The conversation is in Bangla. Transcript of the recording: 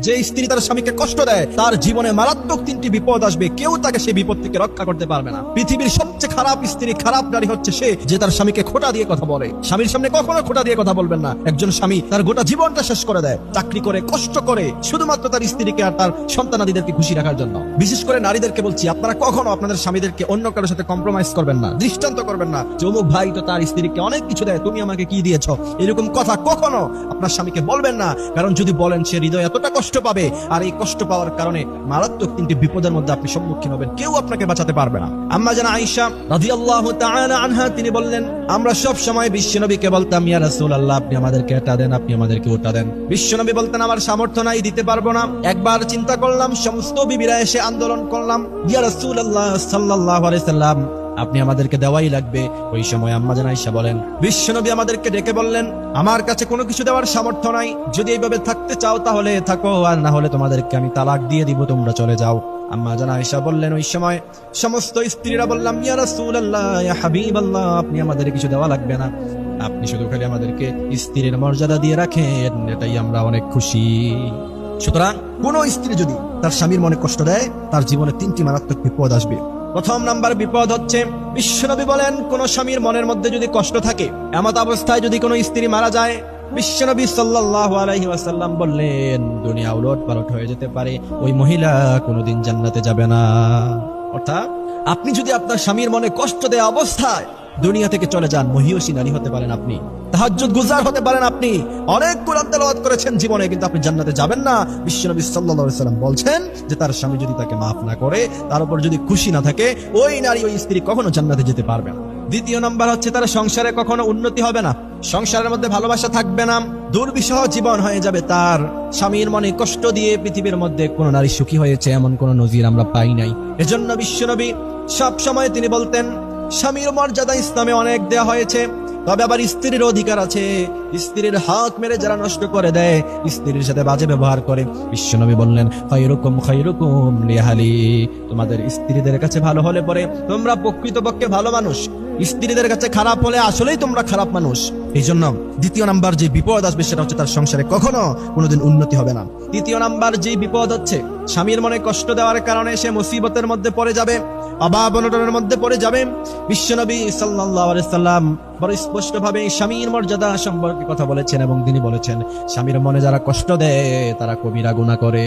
যে স্ত্রী তার স্বামীকে কষ্ট দেয় তার জীবনে মারাত্মক 3টি বিপদ আসবে, কেউ তাকে সেই বিপদ থেকে রক্ষা করতে পারবে না। পৃথিবীর সবচেয়ে খারাপ স্ত্রী, খারাপ নারী হচ্ছে সে যে তার স্বামীকে খোঁটা দিয়ে কথা বলে। স্বামীর সামনে কখনো খোঁটা দিয়ে কথা বলবেন না। একজন স্বামী তার গোটা জীবনটা শেষ করে দেয়, চাকরি করে, কষ্ট করে, শুধুমাত্র তার স্ত্রীকে আর তার সন্তানাদিদেরকে খুশি রাখার জন্য। বিশেষ করে নারীদেরকে বলছি, আপনারা কখনো আপনাদের স্বামীদেরকে অন্য কারোর সাথে কম্প্রোমাইজ করবেন না, দৃষ্টান্ত করবেন না। অমুক ভাই তো তার স্ত্রীকে অনেক কিছু দেয়, তুমি আমাকে কি দিয়েছ, এরকম কথা কখনো আপনার স্বামীকে বলবেন না। কারণ যদি বলেন, সে হৃদয় এতটা কষ্ট পাবে, আর এই কষ্ট পাওয়ার কারণে মারাত্মক 3টি বিপদের মধ্যে আপনি সম্মুখীন হবেন, কেউ আপনাকে বাঁচাতে পারবে না। আম্মা জানা আয়েশা রাদিয়াল্লাহু তাআলা আনহা তিনি বললেন, আমরা সব সময় বিশ্বনবীকে বলতাম, ইয়া রাসূলুল্লাহ, আপনি আমাদেরকে এটা দেন, আপনি আমাদেরকে ওটা দেন। বিশ্বনবী বলতেন, আমার সামর্থ্য নাই, দিতে পারবো না। একবার চিন্তা করলাম, সমস্ত বিবিরা এসে আন্দোলন করলাম, ইয়া রাসূলুল্লাহ সাল্লাল্লাহু আলাইহি সাল্লাম, আপনি আমাদেরকে দেওয়াই লাগবে। ওই সময় আম্মা জান আয়েশা বলেন, বিশ্বনবী আমাদেরকে ডেকে বললেন, আমার কাছে কোনো কিছু দেওয়ার সামর্থ্য নাই, যদি এইভাবে থাকতে চাও তাহলে থাকো, আর না হলে তোমাদেরকে আমি তালাক দিয়ে দিব, তোমরা চলে যাও। আম্মা জান আয়েশা বললেন, ওই সময় সমস্ত স্ত্রীরা বললাম, ইয়া রাসূলুল্লাহ, ইয়া হাবিবাল্লাহ, আপনি আমাদের কিছু দেওয়া লাগবে না, আপনি শুধু খালি আমাদেরকে স্ত্রীর মর্যাদা দিয়ে রাখেন, এটাই আমরা অনেক খুশি। সুতরাং কোন স্ত্রী যদি তার স্বামীর মনে কষ্ট দেয়, তার জীবনে 3টি মারাত্মক বিপদ আসবে। প্রথম নাম্বার বিপদ হচ্ছে, বিশ্বনবী বলেন, কোন স্বামীর মনের মধ্যে যদি কষ্ট থাকে, এমত অবস্থায় যদি কোনো স্ত্রী মারা যায়, বিশ্বনবী সাল্লাল্লাহু আলাইহি ওয়াসাল্লাম বললেন, দুনিয়া উলটপালট হয়ে যেতে পারে, ওই মহিলা কোনোদিন জান্নাতে যাবে না। অর্থাৎ আপনি যদি আপনার স্বামীর মনে কষ্ট দেয়া অবস্থায় দুনিয়া থেকে চলে যান, মহিয়সী নারী হতে পারেন আপনি, তাহাজ্জুদ গুজার হতে পারেন আপনি, অনেক কুরআন তেলাওয়াত করেছেন জীবনে, কিন্তু আপনি জান্নাতে যাবেন না। বিশ্বনবী সাল্লাল্লাহু আলাইহি ওয়াসাল্লাম বলছেন যে তার স্বামী যদি তাকে মাফ না করে, তার উপর যদি খুশি না থাকে, ওই নারী, ওই স্ত্রী কখনো জান্নাতে যেতে পারবে না। দ্বিতীয় নাম্বার হচ্ছে, তার সংসারে কখনো উন্নতি হবে না, সংসারের মধ্যে ভালোবাসা থাকবে না, দুর্বিষহ জীবন হয়ে যাবে তার। স্বামীর মনে কষ্ট দিয়ে পৃথিবীর মধ্যে কোন নারী সুখী হয়েছে এমন কোন নজির আমরা পাই নাই। এজন্য বিশ্বনবী সব সময় তিনি বলতেন, স্বামীর মর্যাদা ইসলামে অনেক দেয়া হয়েছে, তবে আবার স্ত্রীর অধিকার আছে। স্ত্রীর হক মেরে যারা নষ্ট করে দেয়, স্ত্রীর সাথে বাজে ব্যবহার করে, বিশ্বনবী বললেন, খায়রুকুম খায়রুকুম লিআহলি, তোমাদের স্ত্রীদের কাছে ভালো হলে পরে তোমরা প্রকৃতপক্ষে ভালো মানুষ, স্ত্রীদের কাছে খারাপ হলে আসলেই তোমরা খারাপ মানুষ। এই জন্য দ্বিতীয় নাম্বার যে বিপদ আসবে, সেটা হচ্ছে তার সংসারে কখনো কোনোদিন উন্নতি হবে না। তৃতীয় নাম্বার যে বিপদ হচ্ছে, স্বামীর মনে কষ্ট দেওয়ার কারণে সে মুসিবতের মধ্যে পড়ে যাবে, অভাব অনটনের মধ্যে পড়ে যাবে। বিশ্বনবী সাল্লাল্লাহু আলাইহি সাল্লাম বড় স্পষ্ট ভাবে স্বামীর মর্যাদা সম্পর্কে কথা বলেছেন, এবং তিনি বলেছেন, স্বামীর মনে যারা কষ্ট দেয় তারা কবিরা গুনাহ করে।